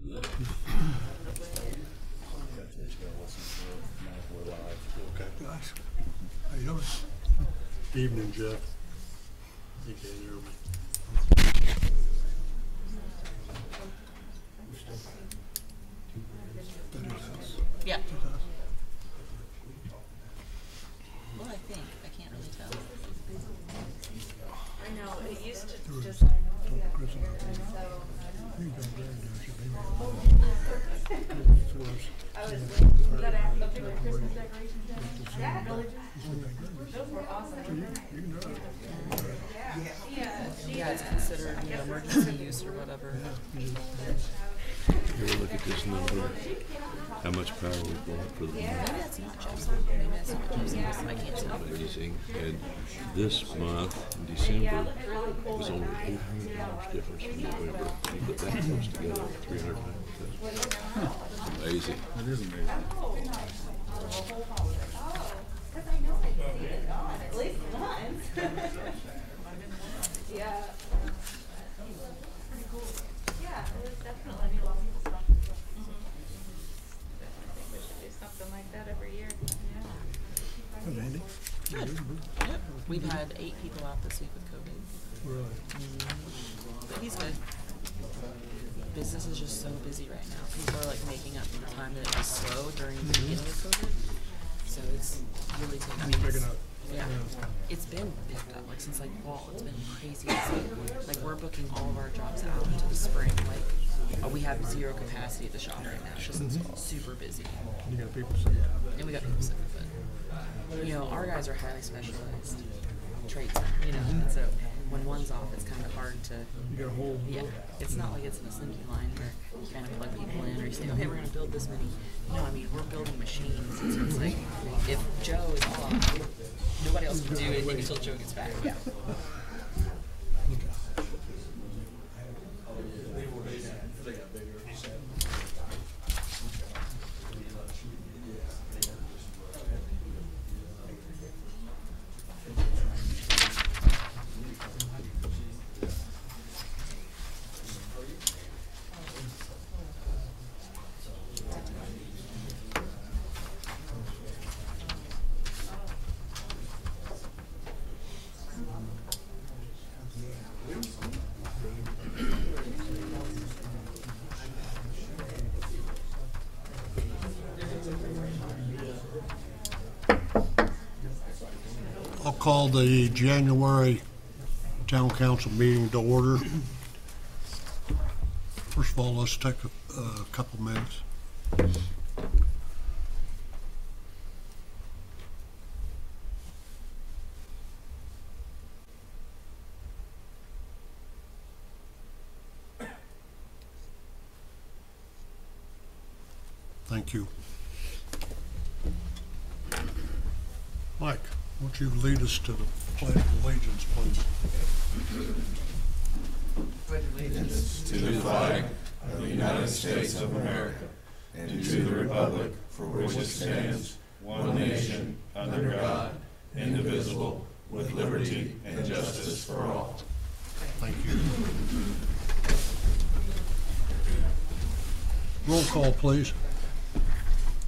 Okay. Gosh, how you doing? Evening, Jeff. You can't hear me. Yeah. Well, I think. I can't really tell. I know, it used to just. Chris and I think you don't dare do it, maybe. It's worse. I was waiting. You gotta have the bigger Christmas decorations down. Yeah, those were awesome. You can do it. Yeah, it's considered, you know, emergency use or whatever. Here, look at this number. How much power we bought for the month. Maybe that's not Jeff's. Maybe that's not Jeff's. I can't tell. Amazing. And this month, in December, was only $800 difference from November. You put that close together, 300 pounds. Amazing. It is amazing. At least once. Yeah. Pretty cool. Yeah, it was definitely awesome stuff. I think we should do something like that every year. Yeah. Good, Andy. Good. Yep. We've had 8 people out this week with COVID. Really? But he's good. Business is just so busy right now. People are like making up for the time that it was slow during the beginning of COVID. So it's really taking. I mean, Picking up. Yeah. It's been picked up like since like fall. It's been crazy. Like we're booking all of our jobs out into the spring. Like we have 0 capacity at the shop right now. It's just super busy. You got people sick. And we got people sick, but you know, our guys are highly specialized tradesmen, you know, and so when one's off, it's kind of hard to. You got a whole. Yeah, it's not like it's an assembly line where you kind of plug people in or you say, okay, we're going to build this many. No, I mean, we're building machines. And so it's like, if Joe is off, nobody else can do anything until Joe gets back. Yeah. I'll call the January Town Council meeting to order. First of all, let's take a couple minutes. Thank you. Mike, won't you lead us to the Pledge of Allegiance, please? To the flag of the United States of America and to the republic for which it stands, one nation, under God, indivisible, with liberty and justice for all. Thank you. Roll call, please.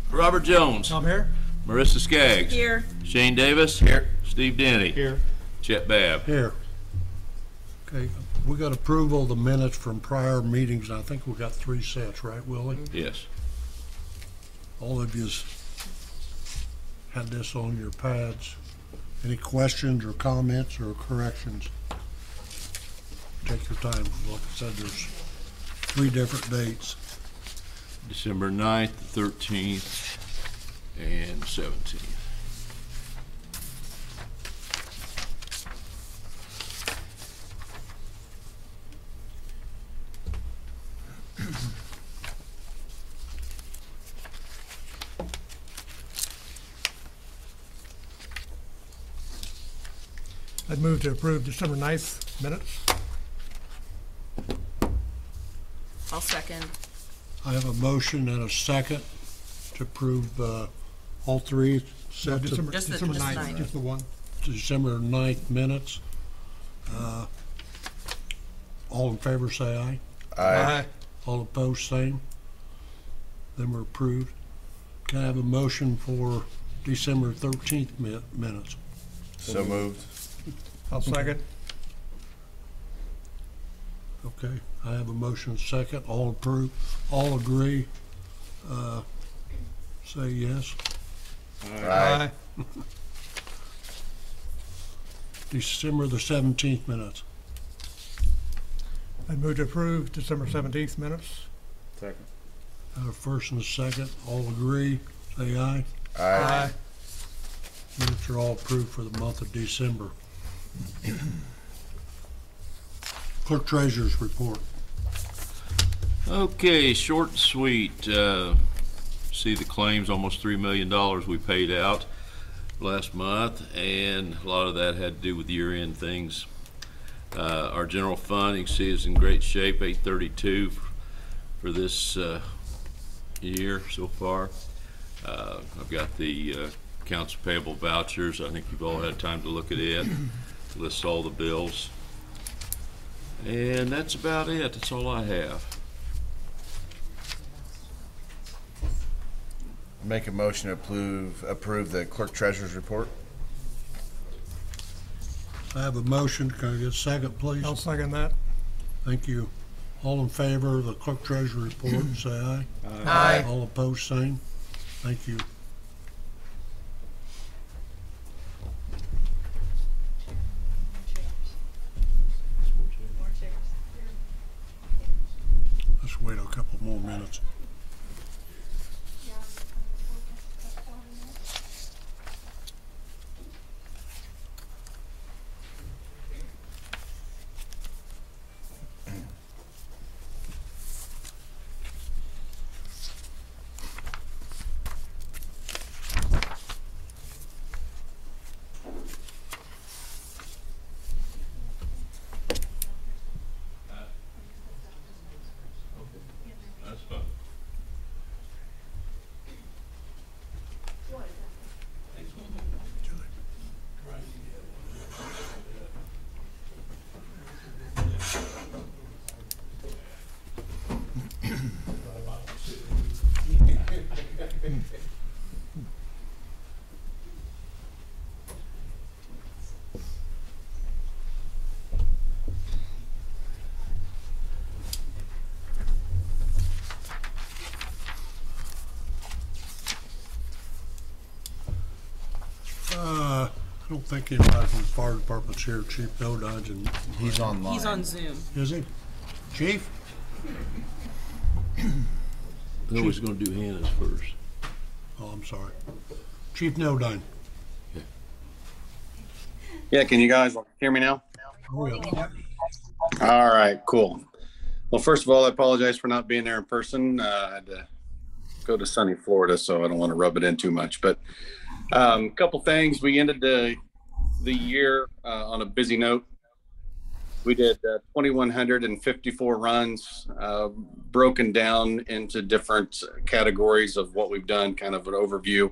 Robert Jones. I'm here. Marissa Skaggs. Here. Shane Davis. Here. Steve Denny. Here. Chet Babb. Here. Okay, we got approval of the minutes from prior meetings. I think we got 3 sets, right, Willie? Yes. All of you's had this on your pads. Any questions or comments or corrections? Take your time. Like I said, there's 3 different dates. December 9th, 13th, and 17th. I'd move to approve December 9th minutes. I'll second. I have a motion and a second to approve all 3 sets of Just the- December just 9th, 9th. just the one. December 9th minutes. All in favor, say aye. Aye. All opposed, same. Them are approved. Can I have a motion for December 13th minutes? So moved. I'll second. Okay, I have a motion second. All approve, all agree, say yes. Aye. December the 17th minutes. I move to approve December 17th minutes. Second. Have a first and a second. All agree, say aye. Aye. Minutes are all approved for the month of December. Clerk Treasurer's report. Okay, short and sweet. See the claims, almost $3 million we paid out last month, and a lot of that had to do with year-end things. Our general fund, you can see, is in great shape, 832 for this year so far. I've got the accounts payable vouchers. I think you've all had time to look at it. Lists all the bills. And that's about it. That's all I have. Make a motion to approve the clerk treasurer's report. I have a motion. Can I get a second, please? I'll second that. Thank you. All in favor of the Clerk Treasurer report, say aye. Aye. All opposed, same. Thank you. More chairs. Let's wait a couple more minutes. That's fine. I don't think anybody from the fire department's here. Chief Dodge, and He's online. He's on Zoom. is he? Chief? They're always gonna do Hannah's first. Oh, I'm sorry. Chief Nodine. Yeah, can you guys hear me now? Oh, yeah. All right, cool. Well, first of all, I apologize for not being there in person. I had to go to sunny Florida, so I don't want to rub it in too much. But a couple things. We ended the year on a busy note. We did 2,154 runs, broken down into different categories of what we've done, kind of an overview.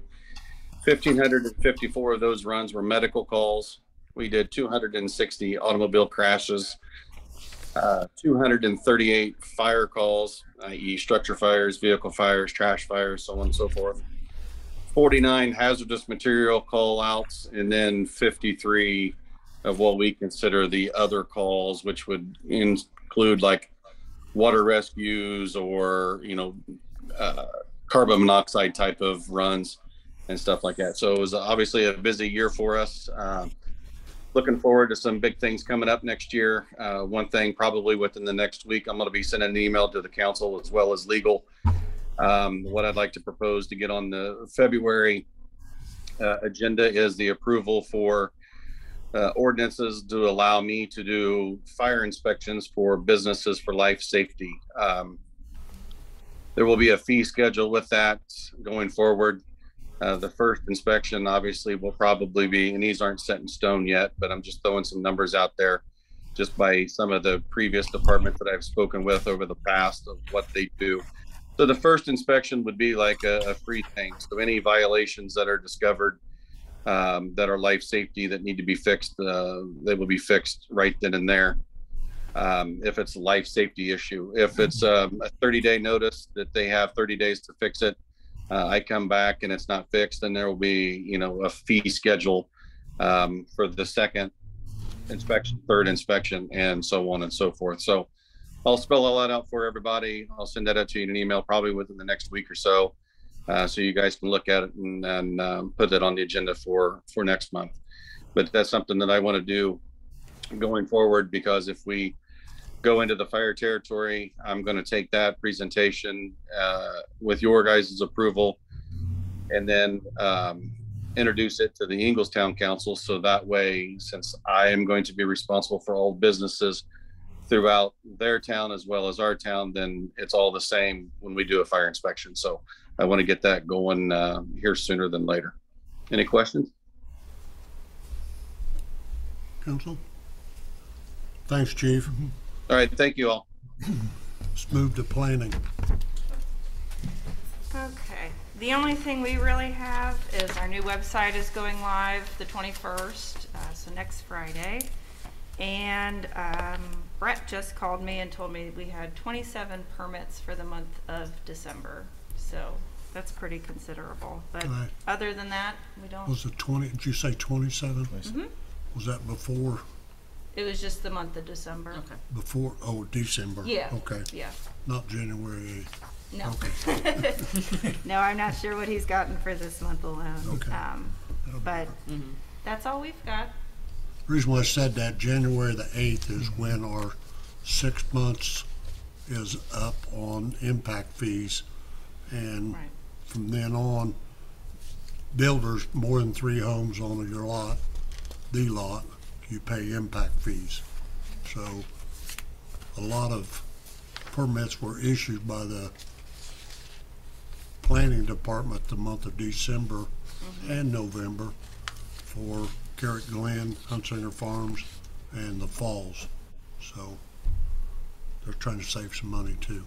1,554 of those runs were medical calls. We did 260 automobile crashes, 238 fire calls, i.e. structure fires, vehicle fires, trash fires, so on and so forth. 49 hazardous material call outs, and then 53 of what we consider the other calls, which would include like water rescues or, carbon monoxide type of runs and stuff like that. So it was obviously a busy year for us. Looking forward to some big things coming up next year. One thing probably within the next week, I'm going to be sending an email to the council as well as legal. What I'd like to propose to get on the February agenda is the approval for ordinances to allow me to do fire inspections for businesses for life safety. There will be a fee schedule with that going forward. The first inspection obviously will probably be, and these aren't set in stone yet, but I'm just throwing some numbers out there just by some of the previous departments that I've spoken with over the past of what they do. So the first inspection would be like a free thing. So any violations that are discovered that are life safety that need to be fixed, they will be fixed right then and there. if it's a life safety issue. If it's a 30-day notice that they have 30 days to fix it, I come back and it's not fixed, then there will be, you know, a fee schedule for the second inspection, third inspection, and so on and so forth. So I'll spell all that out for everybody. I'll send that out to you in an email probably within the next week or so, so you guys can look at it and put that on the agenda for next month. But that's something that I want to do going forward, because if we go into the fire territory, I'm going to take that presentation with your guys' approval, and then introduce it to the Ingalls Council. So that way, since I am going to be responsible for all businesses throughout their town as well as our town, then it's all the same when we do a fire inspection. So I want to get that going here sooner than later. Any questions? Council? Thanks, Chief. All right, thank you all. Let's move to planning. Okay, the only thing we really have is our new website is going live the 21st, so next Friday. And Brett just called me and told me we had 27 permits for the month of December. So that's pretty considerable. But Right. other than that, we don't. Was it 20, did you say 27? Mhm. Was that before, It was just the month of December. Okay. oh, December? Yeah. Okay, Yeah. not January 8th. No. No, I'm not sure what he's gotten for this month alone. Okay. But that's all we've got. The reason why I said that, January the 8th is when our 6 months is up on impact fees. And Right. from then on, builders, more than 3 homes on your lot, the lot, you pay impact fees. So a lot of permits were issued by the planning department the month of December and November for Carrot Glen, Hunsinger Farms, and the Falls. So they're trying to save some money too.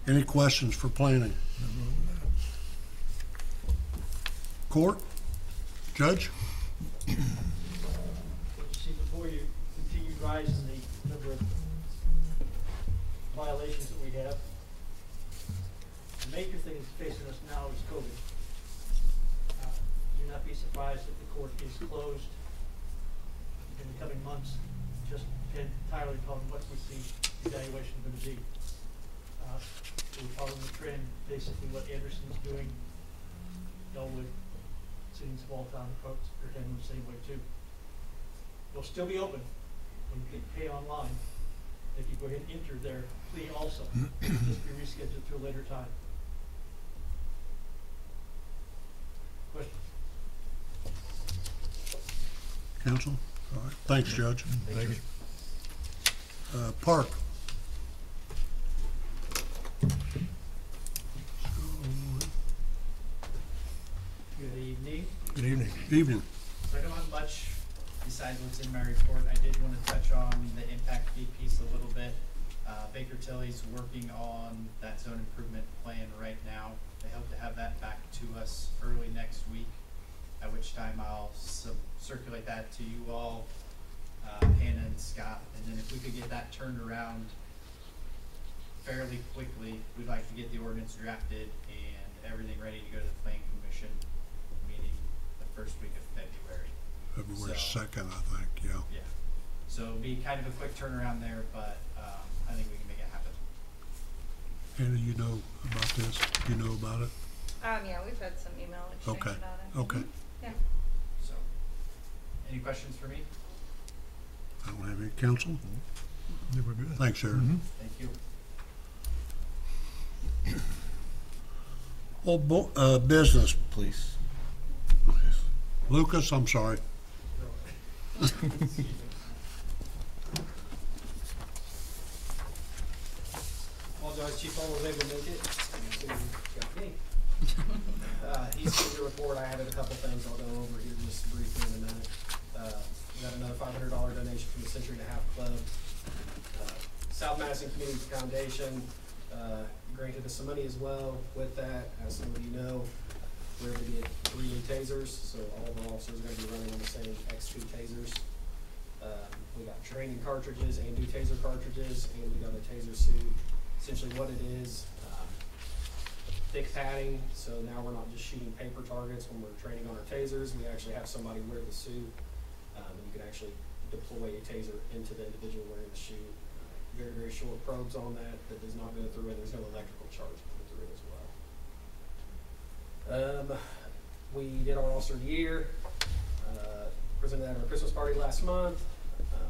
Any questions for planning? Court? Judge? See, before you continue rising the number of violations that we have, the major thing that's facing us now is COVID. Do not be surprised if the court is closed in the coming months, just depend entirely upon what we see the evaluation going to be. We're following the trend, basically what Anderson's doing, Elwood, City and Small Town folks are handling the same way too. They'll still be open when you can pay online. If you go ahead and enter their plea also, just be rescheduled to a later time. Questions? Counsel? All right. Thanks, Judge. Thank you. Park? Good evening. Good evening. Evening. So I don't have much besides what's in my report. I did want to touch on the impact fee piece a little bit. Baker Tilly's working on that zone improvement plan right now. They hope to have that back to us early next week, at which time I'll circulate that to you all, Hannah and Scott, and then if we could get that turned around fairly quickly, we'd like to get the ordinance drafted and everything ready to go to the Plan Commission meeting the first week of February. February So- 2nd, I think, yeah. Yeah. So it'll be kind of a quick turnaround there, but I think we can make it happen. Hannah, you know about this? You know about it? Yeah, we've had some email exchange Okay. about it. Okay. Yeah. So, any questions for me? I don't have any. Counsel? Yeah, we're good. Thanks, Eric. Thank you. Old business. Please. Lucas, I'm sorry. Apologize, Chief, I was able to make it. Got me. He's seen the report. I added a couple things I'll go over here just briefly in a minute. We got another $500 donation from the Century and a Half Club. South Madison Community Foundation granted us some money as well with that. As some of you know, we're able to get 3 new tasers, so all of our officers are going to be running on the same XP tasers. We got training cartridges and new taser cartridges, and we got a taser suit. Essentially what it is, thick padding, so now we're not just shooting paper targets when we're training on our tasers. We actually have somebody wear the suit. You can actually deploy a taser into the individual wearing the suit. Very, very short probes on that does not go through, and there's no electrical charge going through it as well. We did our Officer of the Year, presented that at our Christmas party last month.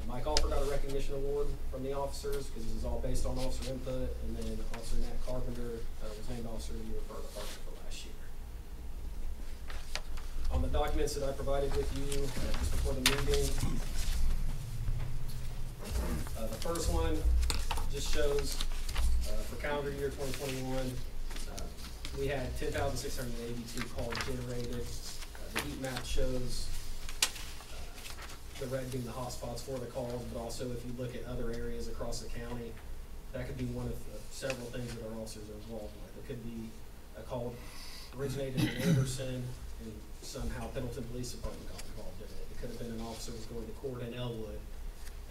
Mike Alford got a recognition award from the officers because this is all based on officer input, and then Officer Nat Carpenter was named Officer of the Year for our department for last year. On the documents that I provided with you just before the meeting, the first one just shows for calendar year 2021, we had 10,682 calls generated. The heat map shows the red being the hotspots for the calls, but also if you look at other areas across the county, that could be one of several things that our officers are involved with. It could be a call originated in Anderson and somehow Pendleton Police Department got involved in it. It could have been an officer was going to court in Elwood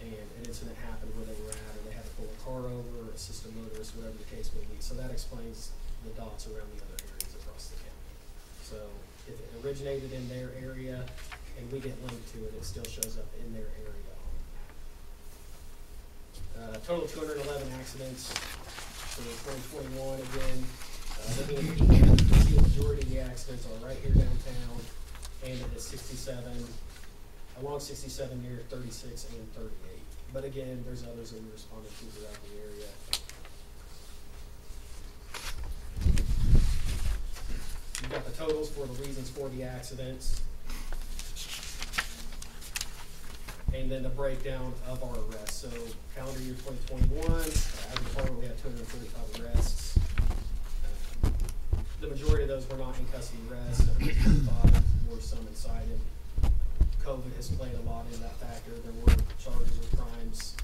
and an incident happened where they were at, or they had to pull a car over, or assist a motorist, whatever the case may be. So that explains the dots around the other areas across the county. So if it originated in their area and we get linked to it, it still shows up in their area on the map. Total 211 accidents for 2021 again. Looking at the heat map, you can see the majority of the accidents are right here downtown and at 67, along 67 near 36 and 38. But again, there's others that we responded to throughout the area. You've got the totals for the reasons for the accidents. And then the breakdown of our arrests. So calendar year 2021, as a department, we had 245 arrests. The majority of those were not in custody arrests. 145 were some incited. COVID has played a lot in that factor. There were charges or crimes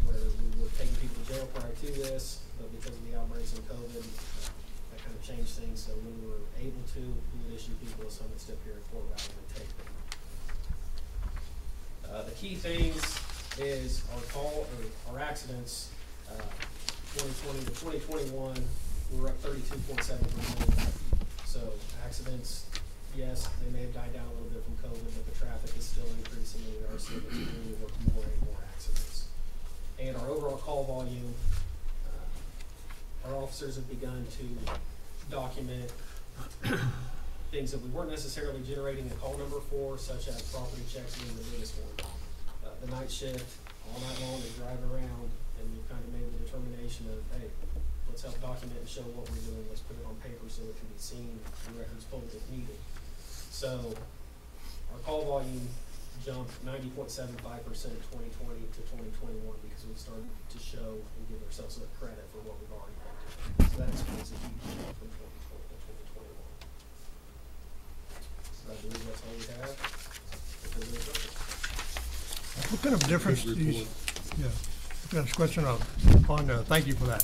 where we were taking people to jail prior to this, but because of the outbreaks of COVID, that kind of changed things. So when we were able to, we would issue people a summons step here in court rather than take them. The key things is our accidents, 2020 to 2021, we were up 32.7%. So accidents, yes, they may have died down a little bit from COVID, but the traffic is still increasing, and we are seeing more and more accidents. And our overall call volume, our officers have begun to document things that we weren't necessarily generating a call number for, such as property checks being the biggest one. The night shift, all night long, they drive around, and we've kind of made the determination of, hey, let's help document and show what we're doing. Let's put it on paper so it can be seen and records pulled if needed. So our call volume jumped 90.75% 2020 to 2021 because we started to show and give ourselves a credit for what we've already done. So that explains the huge jump from 2020 to 2021. So I believe that's all we have. What kind of difference do you, that's a question on, thank you for that.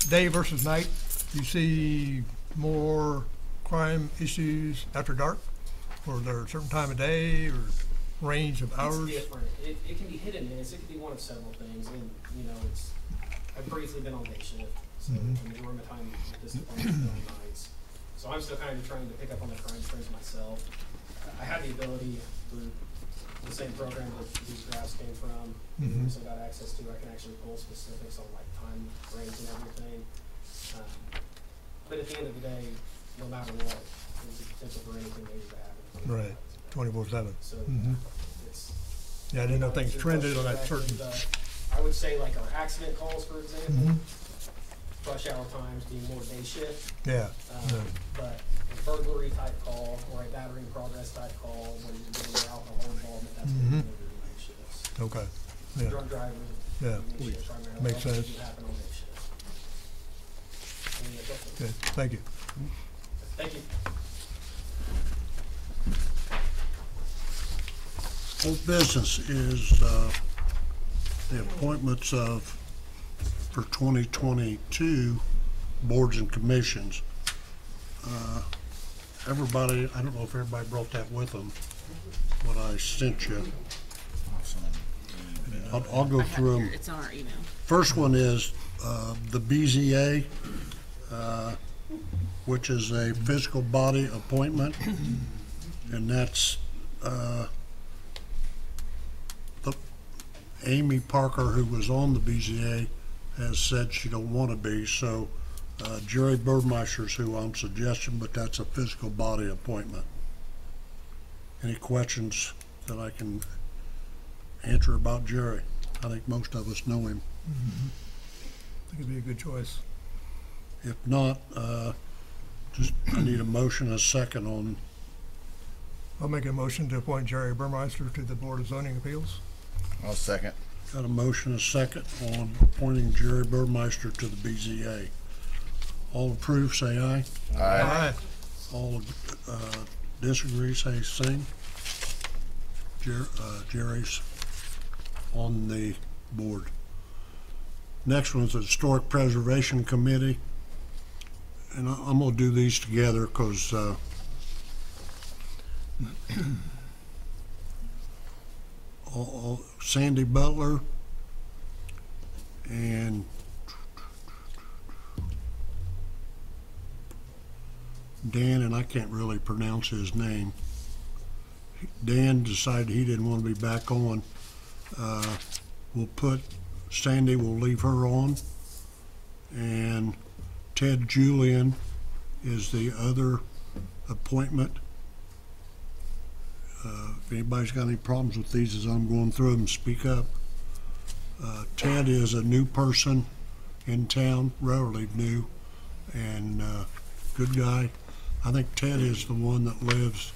Day versus night, do you see more crime issues after dark? Or is there a certain time of day or range of hours? It's different. It can be hit and miss. It can be one of several things. And, you know, I've briefly been on day shift. So the majority of my time this department is on nights. So I'm still kind of trying to pick up on the crime trends myself. I have the ability through the same program that these graphs came from, so I got access to. I can actually pull specifics on like time frames and everything. But at the end of the day, no matter what, there's a potential for anything major to happen. Right, 24/7. So it's I didn't know things trended on that certain. I would say like our accident calls, for example, rush hour times being more day shift. Yeah. But a burglary type call or a battery in progress type call when you're getting your alcohol involvement, that's when you're doing night shifts. Okay. Yeah. Drunk driving. Yeah. Makes sense. Happen on night shift. Any other questions? Okay. Thank you. Thank you. Old business is the appointments for 2022 boards and commissions. Everybody, I don't know if everybody brought that with them, what I sent you. I'll go I have through it here. them. It's on our email. First one is the BZA, which is a physical body appointment, and that's Amy Parker, who was on the BZA, has said she don't want to be, so Jerry Burmeister's who I'm suggesting, but that's a physical body appointment. Any questions that I can answer about Jerry? I think most of us know him. I think it'd be a good choice. If not, just, I need a motion, a second on, I'll make a motion to appoint Jerry Burmeister to the Board of Zoning Appeals. I'll second. got a motion, a second on appointing Jerry Burmeister to the BZA. All approve, say aye. Aye. All disagree, say same. Jerry's on the board. Next one is the Historic Preservation Committee. And I'm gonna do these together because Sandy Butler and Dan, and I can't really pronounce his name. Dan decided he didn't want to be back on. We'll put, Sandy will leave her on. And Ted Julian is the other appointment. If anybody's got any problems with these as I'm going through them, speak up. Ted is a new person in town, relatively new, and good guy. I think Ted is the one that lives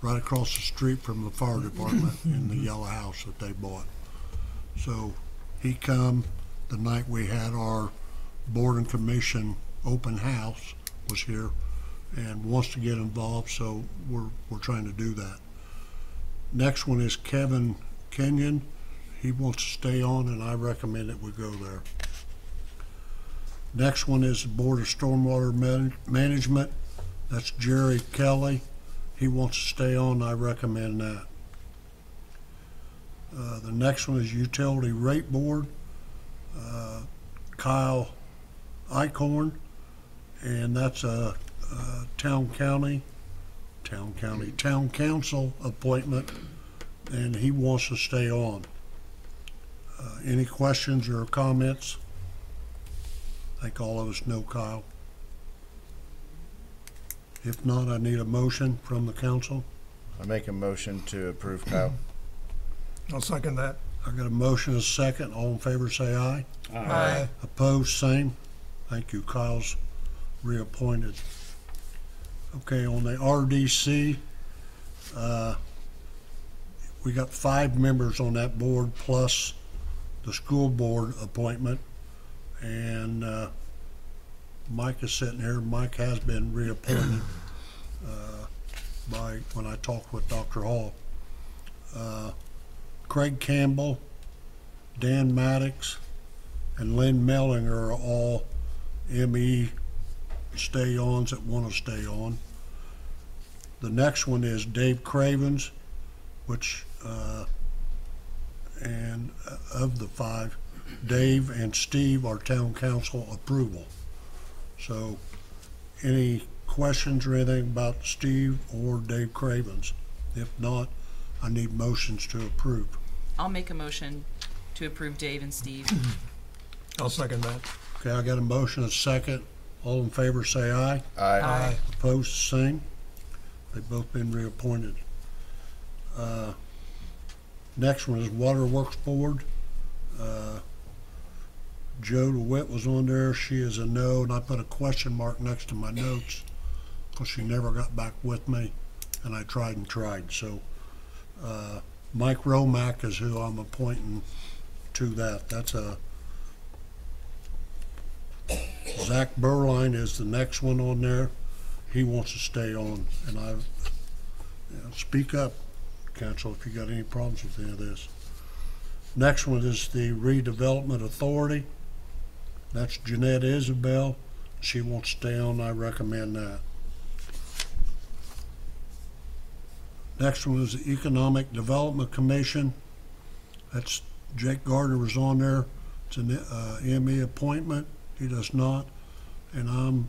right across the street from the fire department in the yellow house that they bought. So he come the night we had our board and commission open house, was here, and wants to get involved, so we're trying to do that. Next one is Kevin Kenyon. He wants to stay on, and I recommend that we go there. Next one is the Board of Stormwater Management. That's Jerry Kelly. He wants to stay on, I recommend that. The next one is Utility Rate Board. Kyle Eichhorn, and that's a town council appointment, and he wants to stay on. Any questions or comments? I think all of us know Kyle. If not, I need a motion from the council. I make a motion to approve Kyle. I'll second that. I got a motion, a second. All in favor, say aye. Aye. Opposed, same. Thank you. Kyle's reappointed. Okay, on the RDC, we got 5 members on that board plus the school board appointment. And Mike is sitting here. Mike has been reappointed by when I talked with Dr. Hall. Craig Campbell, Dan Maddox, and Lynn Mellinger are all ME stay-ons that want to stay on. The next one is Dave Cravens, which, and of the 5, Dave and Steve are town council approval. So any questions or anything about Steve or Dave Cravens? If not, I need motions to approve. I'll make a motion to approve Dave and Steve. I'll second that. Okay, I got a motion, a second. All in favor, say aye. Aye. Opposed, same. They've both been reappointed. Next one is Waterworks Board. Joe DeWitt was on there. She is a no, and I put a question mark next to my notes because she never got back with me, and I tried and tried. So Mike Romack is who I'm appointing to that. That's a Zach Berline is the next one on there. He wants to stay on, and speak up, council, if you got any problems with any of this. Next one is the Redevelopment Authority. That's Jeanette Isabel. She wants to stay on. I recommend that. Next one is the Economic Development Commission. That's Jake Gardner was on there. It's an ME appointment. He does not. And I'm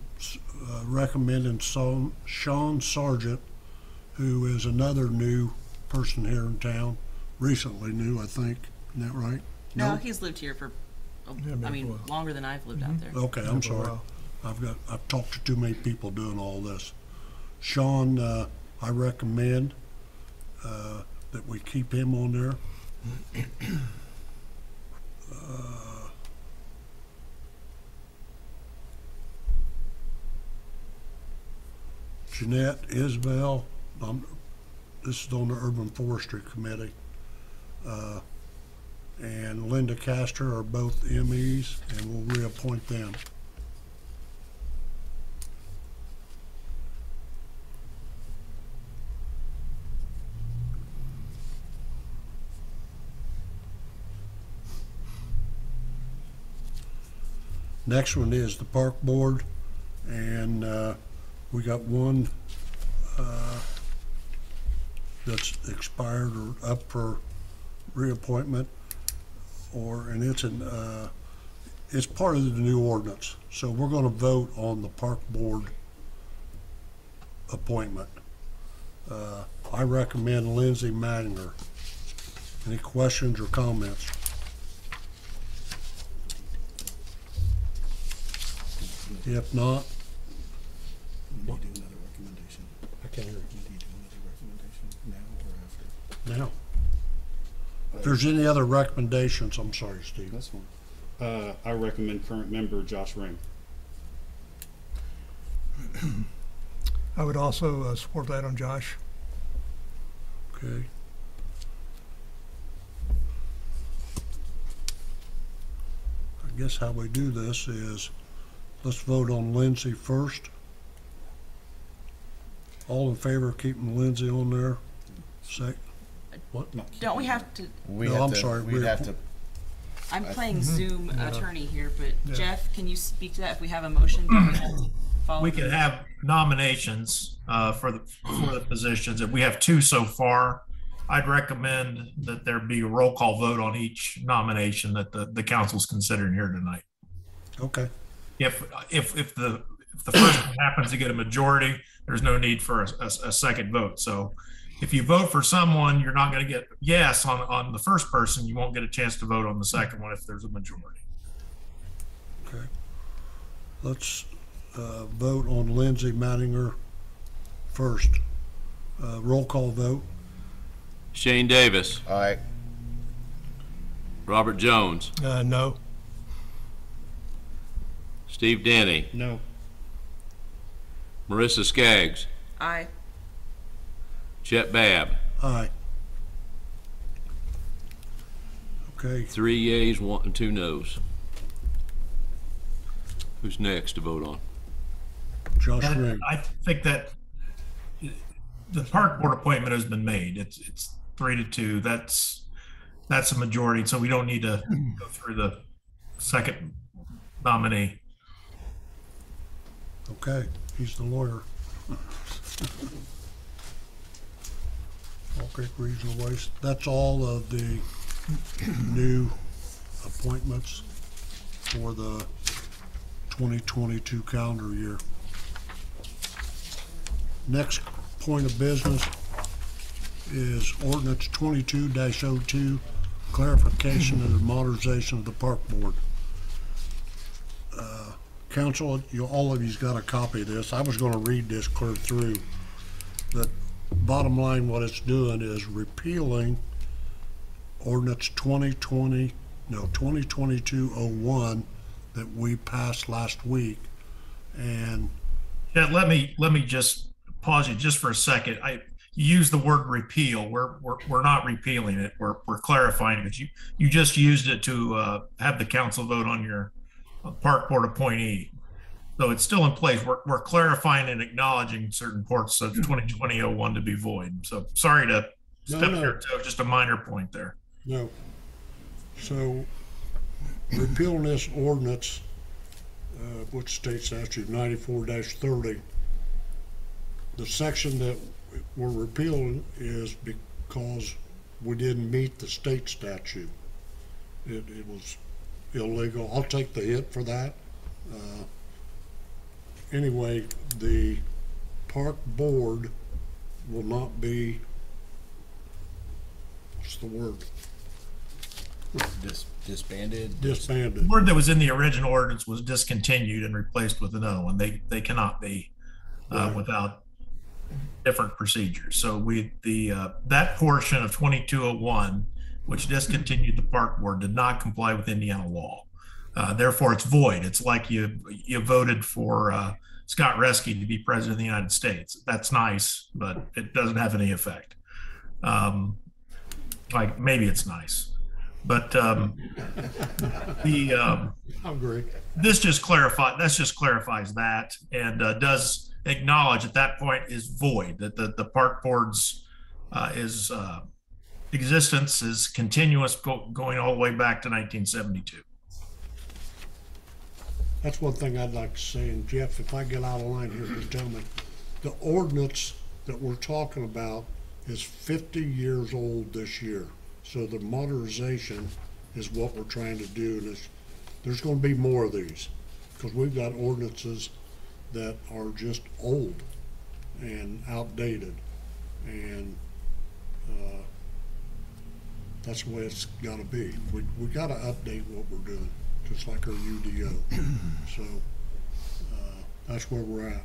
recommending Sean Sargent, who is another new person here in town, recently new, I think. Isn't that right? No, he's lived here for, Yeah, maybe I a mean, while. longer than I've lived out there. Okay, I'm sorry. I've talked to too many people doing all this. Sean, I recommend that we keep him on there. Jeanette Isbell, this is on the Urban Forestry Committee. And Linda Castor are both MEs, and we'll reappoint them. Next one is the Park Board, and we got one that's expired or up for reappointment, and it's part of the new ordinance. So we're going to vote on the Park Board appointment. I recommend Lindsay Magner. Any questions or comments? If not, You need to do another recommendation. I can't hear. You need to do another recommendation now or after? Now. If there's any other recommendations, I'm sorry, Steve. That's fine. I recommend current member Josh Ring. I would also support that on Josh. Okay. I guess how we do this is, let's vote on Lindsay first. All in favor of keeping Lindsay on there? What? Don't we have to, No, I'm sorry. We'd have to, I'm playing Zoom attorney here, but Yeah. Jeff, can you speak to that if we have a motion? Do we have to follow We the- could have nominations for the positions. If we have two so far, I'd recommend that there be a roll call vote on each nomination that the council's considering here tonight. Okay. If the first one happens to get a majority, there's no need for a second vote. So if you vote for someone, you're not going to get yes on the first person. You won't get a chance to vote on the second one if there's a majority. Okay. Let's vote on Lindsay Mattinger first. Roll call vote. Shane Davis, aye. Robert Jones, No. Steve Denny, No. Marissa Skaggs, Aye. Chet Bab. Aye. Okay. 3 yeas, 1 and 2 noes. Who's next to vote on? Josh And Ring. I think that the park board appointment has been made. It's 3-2. That's a majority, so we don't need to go through the second nominee. Okay, he's the lawyer. Fall Creek Regional Waste. That's all of the new appointments for the 2022 calendar year. Next point of business is ordinance 22-02, clarification and modernization of the park board. Council, all of you's got a copy of this. I was gonna read this clear through, but bottom line, what it's doing is repealing ordinance 2022-01 that we passed last week. And Yeah, let me just pause you just for a second. You use the word repeal. We're not repealing it. We're clarifying it. You just used it to have the council vote on your park board appointee. So it's still in place. We're clarifying and acknowledging certain parts of 2020-01 to be void. So sorry to step on your toe, just a minor point there. no, so repealing this ordinance, which state statute 94-30, the section that we're repealing is because we didn't meet the state statute. It was illegal. I'll take the hit for that. Anyway, the park board will not be, what's the word? Disbanded. Disbanded. The word that was in the original ordinance was discontinued and replaced with another one. They cannot be Right. without different procedures. So that portion of 2201, which discontinued the park board, did not comply with Indiana law. Therefore, it's void. It's like you voted for Scott Reske to be president of the United States. That's nice, but it doesn't have any effect. Like maybe it's nice, but I agree. this just clarifies that, and does acknowledge at that point is void, that the park board's existence is continuous, going all the way back to 1972. That's one thing I'd like to say, and Jeff, if I get out of line here, just tell me. The ordinance that we're talking about is 50 years old this year. So the modernization is what we're trying to do, and there's gonna be more of these, because we've got ordinances that are just old and outdated, and that's the way it's gotta be. We gotta update what we're doing, just like our UDO. So that's where we're at.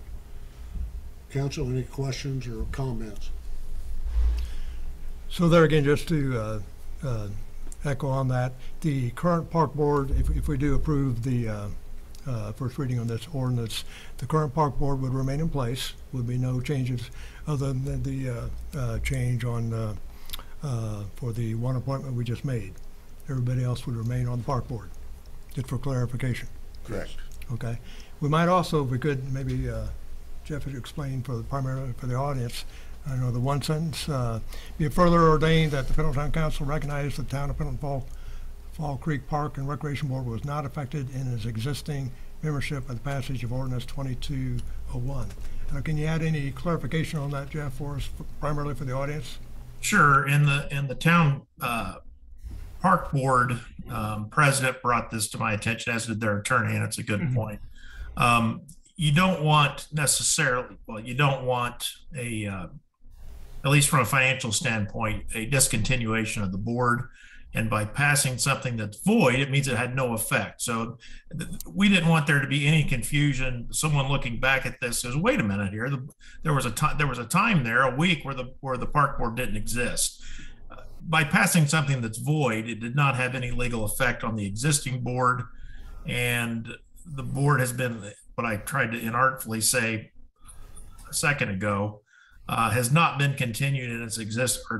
Council, any questions or comments? So there again, just to echo on that, the current park board, if we do approve the first reading on this ordinance, the current park board would remain in place. Would be no changes other than the change on for the one appointment we just made. Everybody else would remain on the park board, just for clarification. Correct. Okay. We might also, if we could, maybe Jeff would explain primarily for the audience, I know the one sentence, be it further ordained that the Pendleton Council recognize the town of Pendleton Fall Creek Park and Recreation Board was not affected in its existing membership by the passage of ordinance 2201. Can you add any clarification on that, Jeff, for us, primarily for the audience? Sure. In the town park board president brought this to my attention, as did their attorney, and it's a good point. You don't want necessarily, you don't want at least from a financial standpoint, a discontinuation of the board. And by passing something that's void, it means it had no effect. So we didn't want there to be any confusion. Someone looking back at this says, wait a minute here, there was a time there, a week, where the park board didn't exist. By passing something that's void, it did not have any legal effect on the existing board. And the board has been, what I tried to inartfully say a second ago, has not been continued in its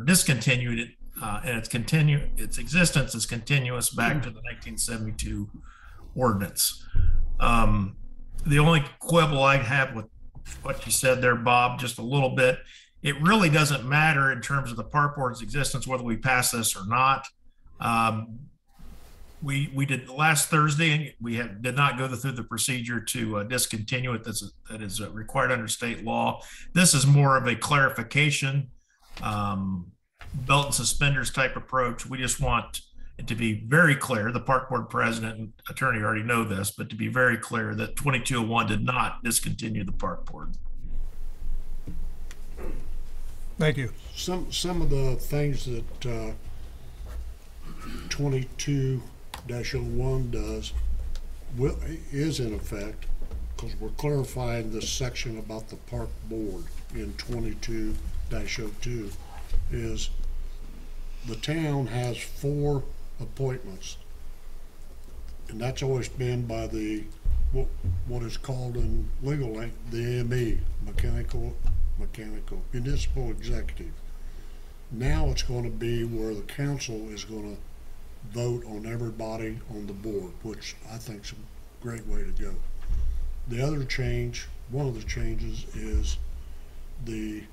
discontinued and its existence is continuous back to the 1972 ordinance. The only quibble I have with what you said there, Bob, just a little bit, it really doesn't matter in terms of the park board's existence whether we pass this or not. We did last Thursday, we did not go through the procedure to discontinue it. That is required under state law. This is more of a clarification, belt and suspenders type approach. We just want it to be very clear. The park board president and attorney already know this, but to be very clear that 2201 did not discontinue the park board. Thank you. Some of the things that 22-01 does is in effect, because we're clarifying this section about the park board in 22-02, is the town has 4 appointments, and that's always been by the what is called in legal the AME, mechanical municipal executive. Now it's going to be where the council is going to vote on everybody on the board, which I think is a great way to go. The other change, one of the changes, is the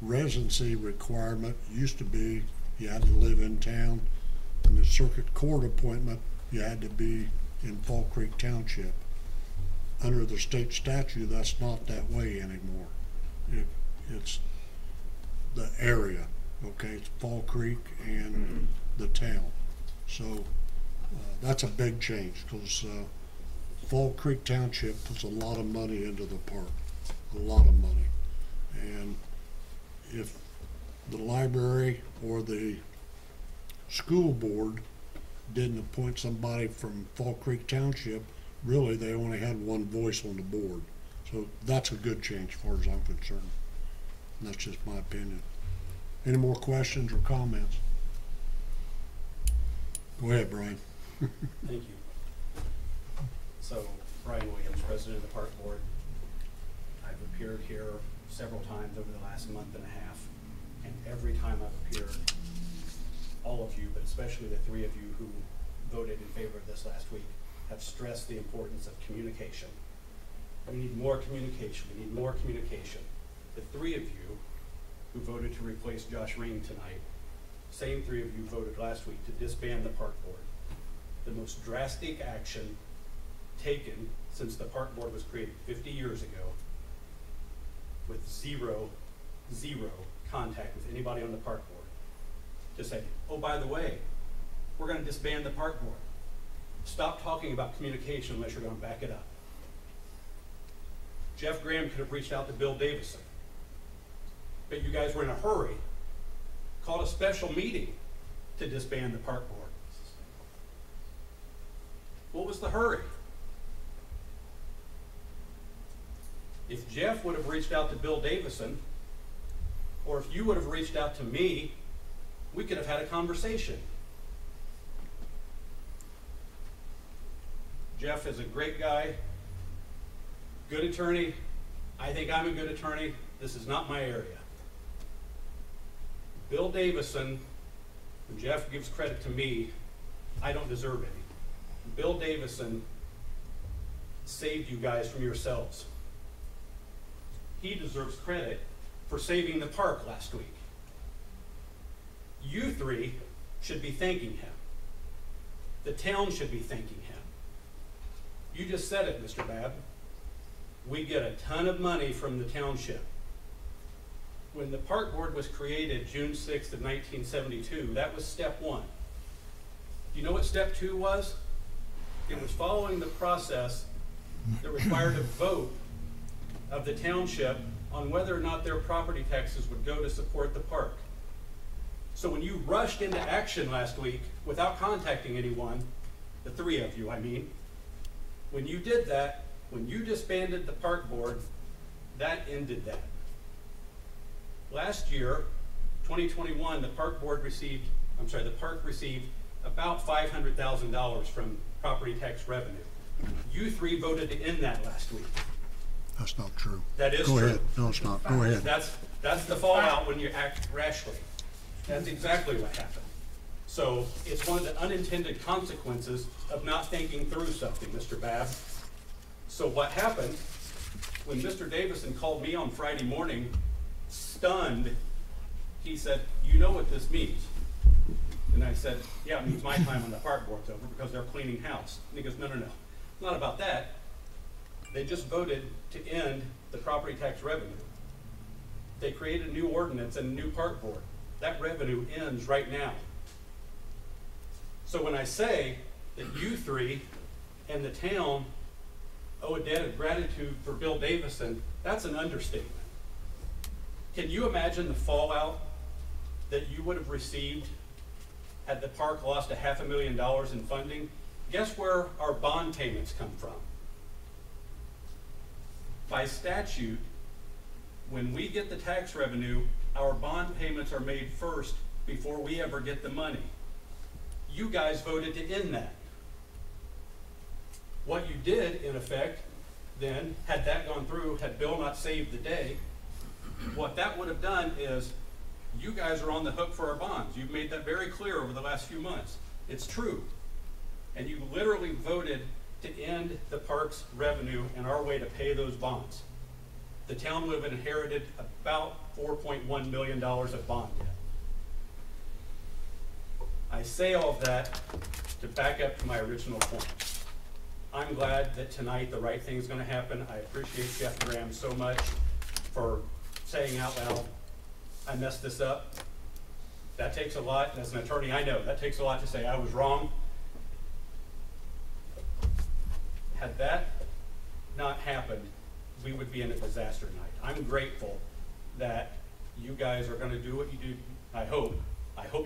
residency requirement. Used to be you had to live in town, and the circuit court appointment you had to be in Fall Creek Township. Under the state statute, that's not that way anymore. It's the area, okay? It's Fall Creek and the town. So That's a big change, because Fall Creek Township puts a lot of money into the park, a lot of money. And if the library or the school board didn't appoint somebody from Fall Creek Township, really, they only had one voice on the board. So that's a good change as far as I'm concerned. And that's just my opinion. Any more questions or comments? Go ahead, Brian. Thank you. So, Brian Williams, President of the Park Board. I've appeared here several times over the last month and a half, and every time I've appeared, all of you, but especially the three of you who voted in favor of this last week, have stressed the importance of communication. We need more communication. We need more communication. The three of you who voted to replace Josh Ring tonight, same three of you voted last week to disband the Park Board. The most drastic action taken since the Park Board was created 50 years ago, with zero contact with anybody on the Park Board, to say, oh, by the way, we're going to disband the Park Board. Stop talking about communication unless you're going to back it up. Jeff Graham could have reached out to Bill Davison, but you guys were in a hurry, called a special meeting to disband the Park Board. What was the hurry? If Jeff would have reached out to Bill Davison, or if you would have reached out to me, we could have had a conversation. Jeff is a great guy, good attorney. I think I'm a good attorney. This is not my area. Bill Davison, when Jeff gives credit to me, I don't deserve any. Bill Davison saved you guys from yourselves. He deserves credit for saving the park last week. You three should be thanking him. The town should be thanking him. You just said it, Mr. Babb. We get a ton of money from the township. When the Park Board was created June 6th of 1972, that was step one. Do you know what step two was? It was following the process that required a vote of the township on whether or not their property taxes would go to support the park. So when you rushed into action last week without contacting anyone, the three of you, I mean, when you did that, when you disbanded the Park Board, that ended that. Last year, 2021, the park received about $500,000 from property tax revenue. You three voted to end that last week. That's not true. That is true. Go ahead. No, it's not. Go ahead. That's the fallout when you act rashly. That's exactly what happened. So it's one of the unintended consequences of not thinking through something, Mr. Babb. So what happened when Mr. Davison called me on Friday morning, stunned, he said, you know what this means? And I said, yeah, it means my time on the park board's over because they're cleaning house. And he goes, no, it's not about that. They just voted to end the property tax revenue. They created a new ordinance and a new park board. That revenue ends right now. So when I say that you three and the town owe a debt of gratitude for Bill Davison, that's an understatement. Can you imagine the fallout that you would have received had the park lost $500,000 in funding? Guess where our bond payments come from? By statute, when we get the tax revenue, our bond payments are made first before we ever get the money. You guys voted to end that. What you did, in effect, then, had that gone through, had Bill not saved the day, what that would have done is you guys are on the hook for our bonds. You've made that very clear over the last few months. It's true. And you literally voted to end the park's revenue and our way to pay those bonds. The town would have inherited about $4.1 million of bond debt. I say all of that to back up to my original point. I'm glad that tonight the right thing is going to happen. I appreciate Jeff Graham so much for saying out loud, I messed this up. That takes a lot, and as an attorney I know, that takes a lot to say I was wrong. Had that not happened, we would be in a disaster night. I'm grateful that you guys are gonna do what you do. I hope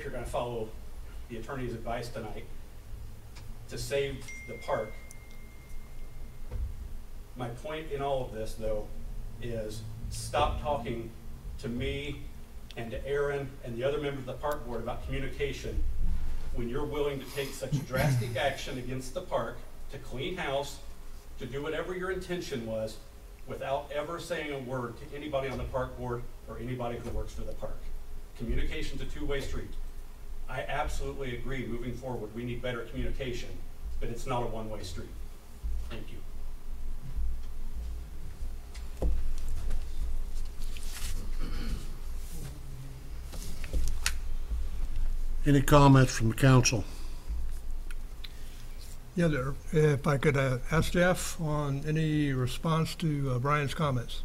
you're gonna follow the attorney's advice tonight to save the park. My point in all of this, though, is stop talking to me and to Aaron and the other members of the park board about communication when you're willing to take such drastic action against the park, to clean house, to do whatever your intention was, without ever saying a word to anybody on the park board or anybody who works for the park. Communication's a two-way street. I absolutely agree, moving forward, we need better communication, but it's not a one-way street. Thank you. Any comments from the council? Yeah, there. If I could ask Jeff on any response to Brian's comments.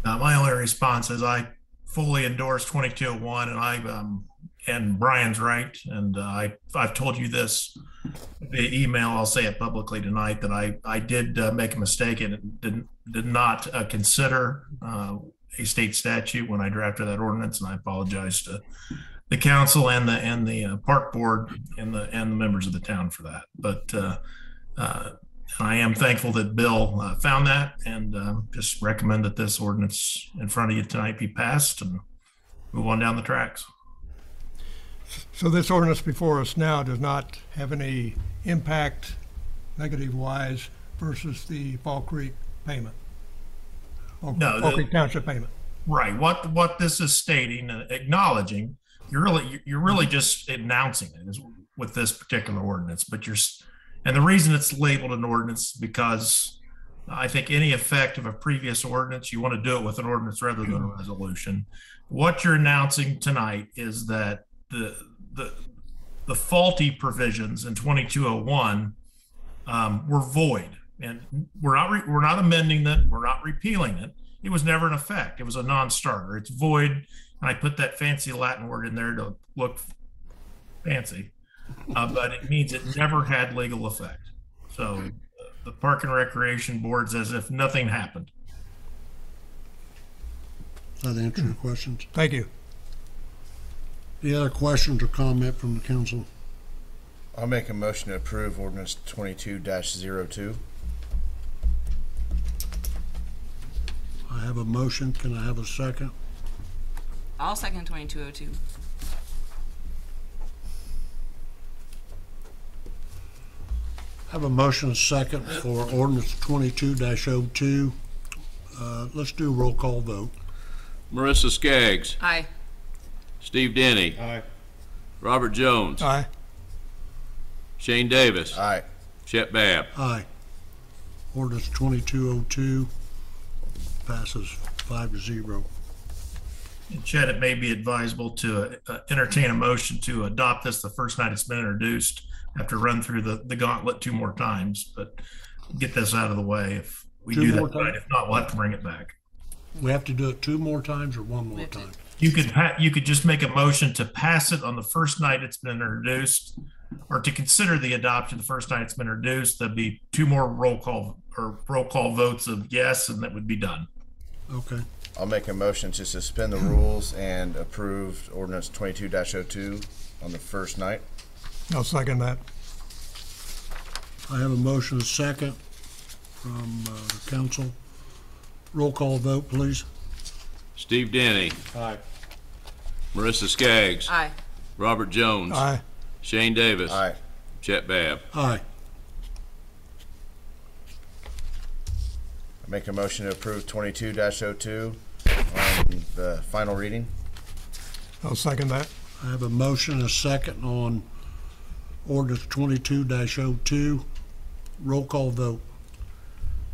My only response is I fully endorse 2201, and Brian's right. And I've told you this via email. I'll say it publicly tonight that I did make a mistake and did not consider a state statute when I drafted that ordinance, and I apologize to the council and the park board and the members of the town for that. But I am thankful that Bill found that, and just recommend that this ordinance in front of you tonight be passed and move on down the tracks. So this ordinance before us now does not have any impact, negative-wise, versus the Fall Creek payment? No, Fall Creek Township payment. Right. What this is stating, acknowledging, you're really just announcing it is with this particular ordinance. But and the reason it's labeled an ordinance is because I think any effect of a previous ordinance, you want to do it with an ordinance rather than a resolution. What you're announcing tonight is that the faulty provisions in 2201 were void, and we're not amending that. We're not repealing it. It was never in effect. It was a non-starter. It's void. And I put that fancy Latin word in there to look fancy, but it means it never had legal effect. So the Park and Recreation Board's as if nothing happened. Does that answer your questions? Thank you. Any other questions or comment from the council? I'll make a motion to approve ordinance 22-02. I have a motion. Can I have a second? I'll second 2202. I have a motion, a second for ordinance 22-02. Let's do a roll call vote. Marissa Skaggs. Aye. Steve Denny. Aye. Robert Jones. Aye. Shane Davis. Aye. Chet Babb. Aye. Ordinance 2202 passes 5-0. And Chet, it may be advisable to entertain a motion to adopt this the first night it's been introduced. Have to run through the gauntlet 2 more times, but get this out of the way. If we do that tonight, if not, we'll have to bring it back. We have to do it 2 more times or 1 more time? You could just make a motion to pass it on the first night it's been introduced, or to consider the adoption the first night it's been introduced. There'd be 2 more roll call votes of yes, and that would be done. Okay. I'll make a motion to suspend the rules and approve ordinance 22-02 on the first night. I'll second that. I have a motion, a second from the council. Roll call vote, please. Steve Denny. Aye. Marissa Skaggs. Aye. Robert Jones. Aye. Shane Davis. Aye. Chet Babb. Aye. I make a motion to approve 22-02 on the final reading. I'll second that. I have a motion, a second on ordinance 22-02. Roll call vote.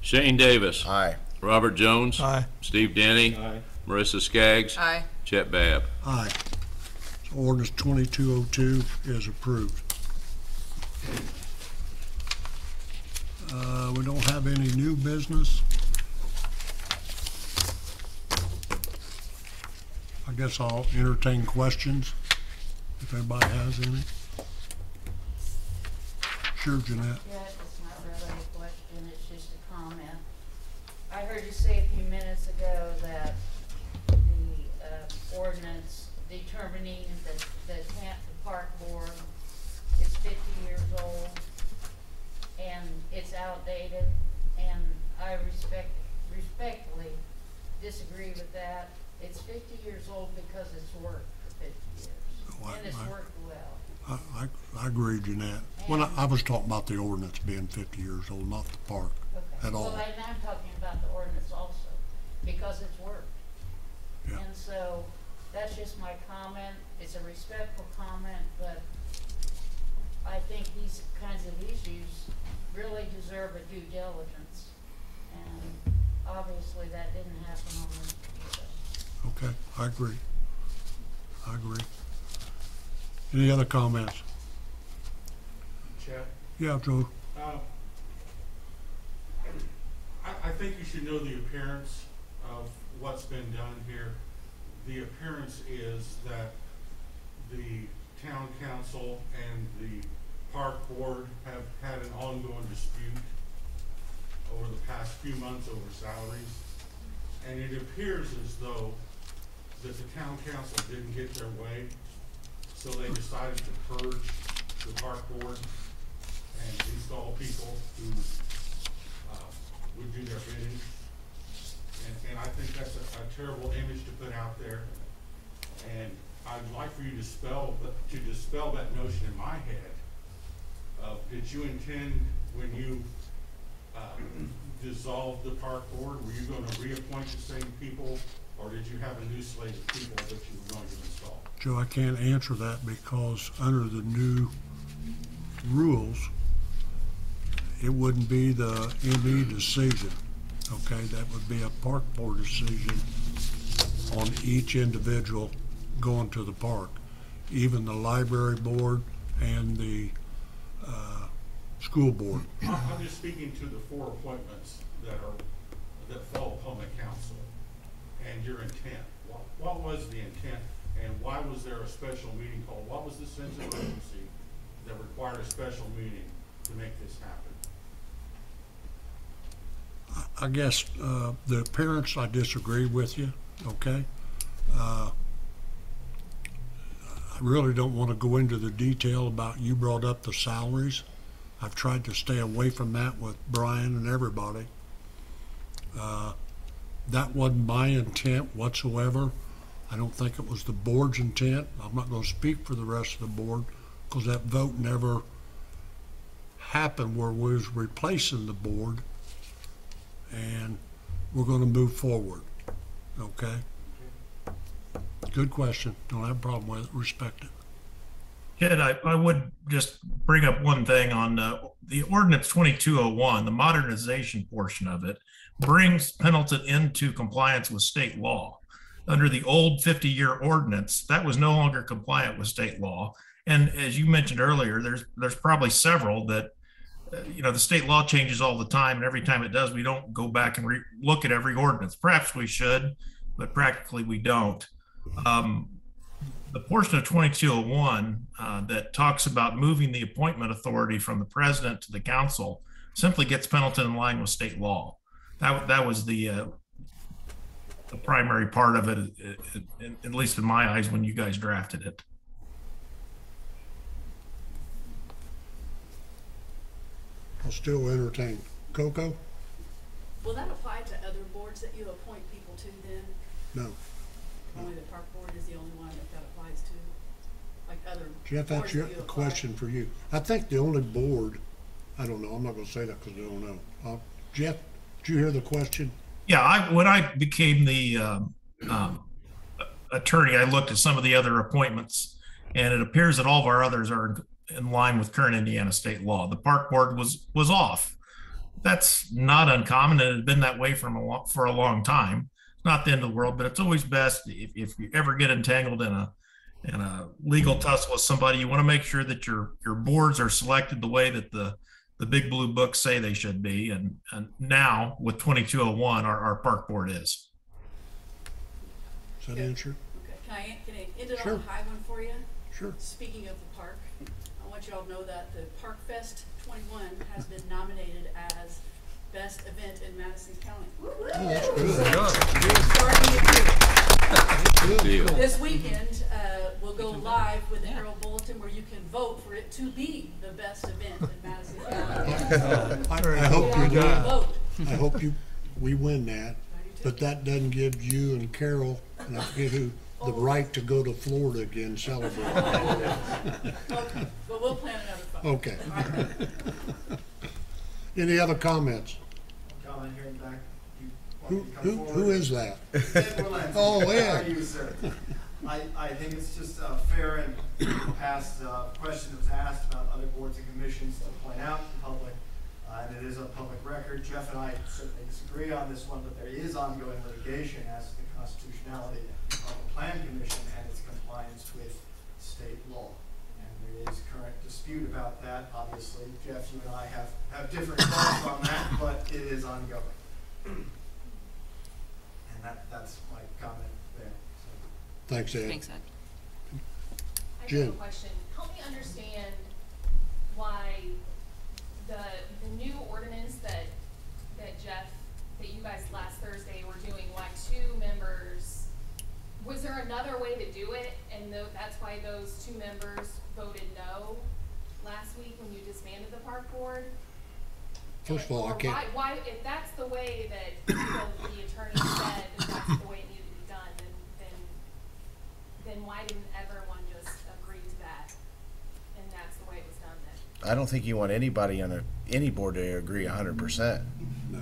Shane Davis. Aye. Robert Jones. Aye. Steve Denny. Aye. Marissa Skaggs. Aye. Chet Babb. Aye. So ordinance 2202 is approved. We don't have any new business. I guess I'll entertain questions if anybody has any. Sure, Jeanette. Yeah, it's not heard you say a few minutes ago that the ordinance determining that the park board is 50 years old and it's outdated, and I respectfully disagree with that. It's 50 years old because it's worked for 50 years, and it's worked well. I agree, Jeanette. When I was talking about the ordinance being 50 years old, not the park at all. Well, and I'm talking about the ordinance also, because it's worked. Yeah. And so, that's just my comment. It's a respectful comment, but I think these kinds of issues really deserve a due diligence. And obviously that didn't happen on this. Okay, I agree. I agree. Any other comments? Chad? Yeah, Joe. I think you should know the appearance of what's been done here. The appearance is that the town council and the park board have had an ongoing dispute over the past few months over salaries. And it appears as though that the town council didn't get their way, so they decided to purge the park board and install people who would do their bidding. And I think that's a terrible image to put out there. And I'd like for you to dispel that notion in my head of, did you intend, when you dissolved the park board, were you going to reappoint the same people, or did you have a new slate of people that you were going to install? Joe, I can't answer that because under the new rules, it wouldn't be the ME decision, okay? That would be a park board decision on each individual going to the park. Even the library board and the school board. I'm just speaking to the 4 appointments that fall upon the council and your intent. What was the intent, and why was there a special meeting called? What was the sense of urgency that required a special meeting to make this happen? I guess the appearance, I disagree with you, okay? I really don't want to go into the detail about, you brought up the salaries. I've tried to stay away from that with Brian and everybody. That wasn't my intent whatsoever. I don't think it was the board's intent. I'm not going to speak for the rest of the board because that vote never happened where we was replacing the board, and we're going to move forward, okay? Good question. Don't have a problem with it. Respect it. Ed, I would just bring up one thing on the ordinance 2201, the modernization portion of it, brings Pendleton into compliance with state law. Under the old 50-year ordinance, that was no longer compliant with state law. And as you mentioned earlier, there's probably several that, the state law changes all the time, and every time it does, we don't go back and look at every ordinance. Perhaps we should, but practically we don't. The portion of 2201 that talks about moving the appointment authority from the president to the council simply gets Pendleton in line with state law. That was the primary part of it, at least in my eyes, when you guys drafted it. I'll still entertain. Coco? Will that apply to other boards that you appoint people to then? No. Only the park board is the only one that applies to, like other Jeff, that's boards that you a apply? question for you. I think the only board, I don't know, I'm not going to say that because I don't know. Jeff, did you hear the question? Yeah, when I became the attorney, I looked at some of the other appointments, and it appears that all of our others are in line with current Indiana state law. The park board was off. That's not uncommon, and it had been that way for a long time. It's not the end of the world, but it's always best if you ever get entangled in a legal tussle with somebody, you want to make sure that your boards are selected the way that the big blue books say they should be. And now with 2201, our park board is. Does that answer? Okay, can I end it Sure. on a high one for you? Sure. Speaking of the park, I want you all to know that the Park Fest 21 has been nominated as best event in Madison County. that's good. Starting at Good deal. This weekend, we'll go live with the Herald Bulletin where you can vote for it to be the best event in Madison County. I hope you do. Vote. I hope we win that, but that doesn't give you and Carol, and I forget who, the right to go to Florida again and celebrate. Okay, but we'll plan another fun. Okay. Any other comments? Comment here in back. Who is that? Ed Berlin. Oh, How Ed. are you, sir? I think it's just fair and past question that was asked about other boards and commissions to point out to the public, and it is a public record. Jeff and I certainly disagree on this one, but there is ongoing litigation as to the constitutionality of the Plan Commission and its compliance with state law. And there is current dispute about that. Obviously, Jeff, you and I have different thoughts on that, but it is ongoing. And that's my comment there. So. Thanks, Ed. Thanks, Ed. I Jen. have a question. Help me understand why the new ordinance that Jeff, that you guys last Thursday were doing, why 2 members, was there another way to do it? And that's why those 2 members voted no last week when you disbanded the park board? First of all, I can't. Why, if that's the way that the attorney said that that's the way it needed to be done, then why didn't everyone just agree to that? And that's the way it was done then? I don't think you want anybody on any board to agree 100%. No.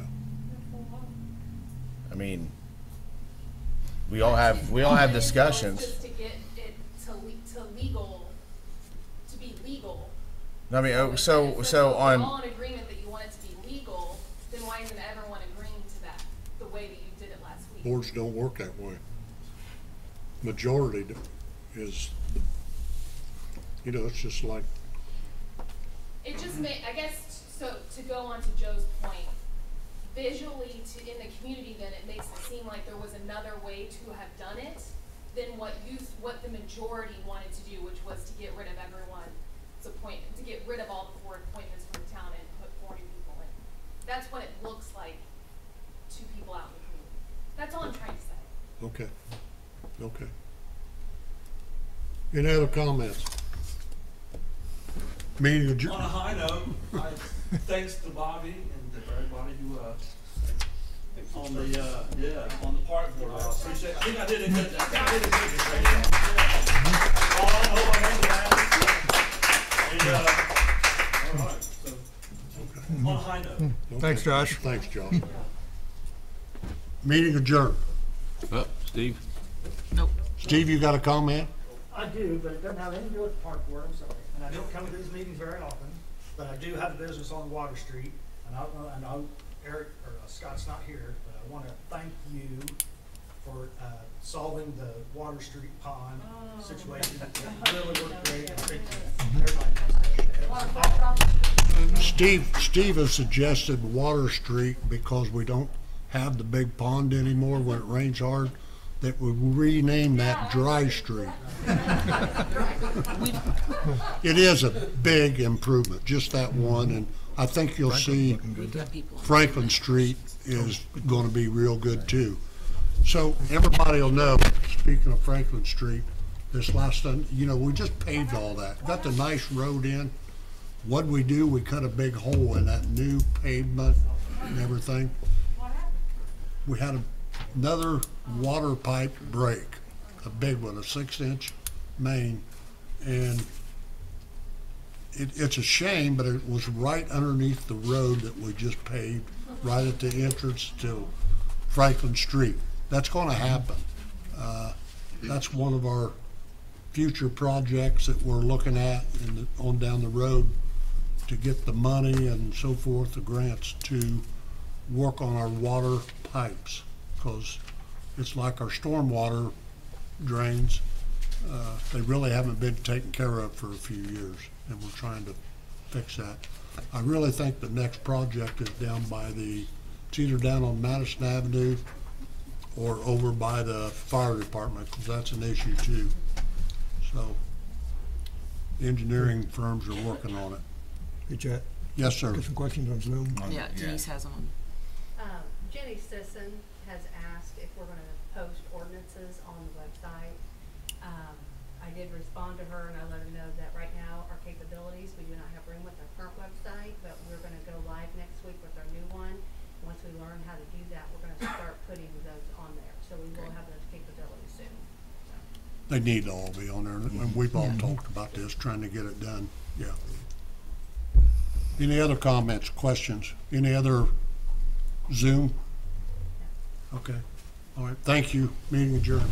I mean, we all have discussions. Just to get it to legal, to be legal. I mean, if so we're all on. in agreement that you want it to be legal, then why isn't everyone agreeing to that, the way that you did it last week? Boards don't work that way. Majority is, it's just like, It just I guess, so to go on to Joe's point, visually in the community, then it makes it seem like there was another way to have done it than what the majority wanted to do, which was to get rid of to get rid of all the board appointments from the town and put 40 people in. That's what it looks like to people out in the community. That's all I'm trying to say. okay. Okay. Any other comments? Meeting On a adjourned. high note, thanks to Bobby and to everybody who, on the park board, I appreciate, I think I did a good job. I hope I made that. And, all right, so, on a high note. Okay. Thanks, Josh. Thanks, Josh. Meeting adjourned. Steve? Steve, you got a comment? I do, but it doesn't have anything to do with the park board, I'm sorry. And I don't come to these meetings very often, but I do have a business on Water Street. And I know Eric, or Scott's not here, but I want to thank you for solving the Water Street pond situation. It really worked great. I think everybody Steve has suggested Water Street because we don't have the big pond anymore when it rains hard, that we rename that Dry Street. It is a big improvement, just that one, and I think you'll see Franklin Street is going to be real good too. So everybody will know, speaking of Franklin Street, this last time, we just paved all that, got the nice road in. What'd we do? We cut a big hole in that new pavement and everything. We had another water pipe break, a big one, a 6-inch main, and it's a shame, but it was right underneath the road that we just paved, right at the entrance to Franklin Street. That's going to happen. That's one of our future projects that we're looking at on down the road to get the money and so forth, the grants, to work on our water pipes, because it's like our stormwater drains. They really haven't been taken care of for a few years, and we're trying to fix that. I really think the next project is down by it's either down on Madison Avenue or over by the fire department, because that's an issue too. So engineering firms are working on it. Hey, Chet. Yes, sir. Got some questions on Zoom? Yeah, Denise has them on. Jenny Sisson has asked if we're gonna post ordinances on the website. I did respond to her and I let her know that right now our capabilities, we do not have room with our current website, but we're gonna go live next week with our new one. Once we learn how to do that, we're gonna start putting those on there, so we will have those capabilities soon. They need to all be on there, and we've all talked about this, trying to get it done, yeah. Any other comments, questions? Any other Zoom? Okay, all right, thank you, meeting adjourned.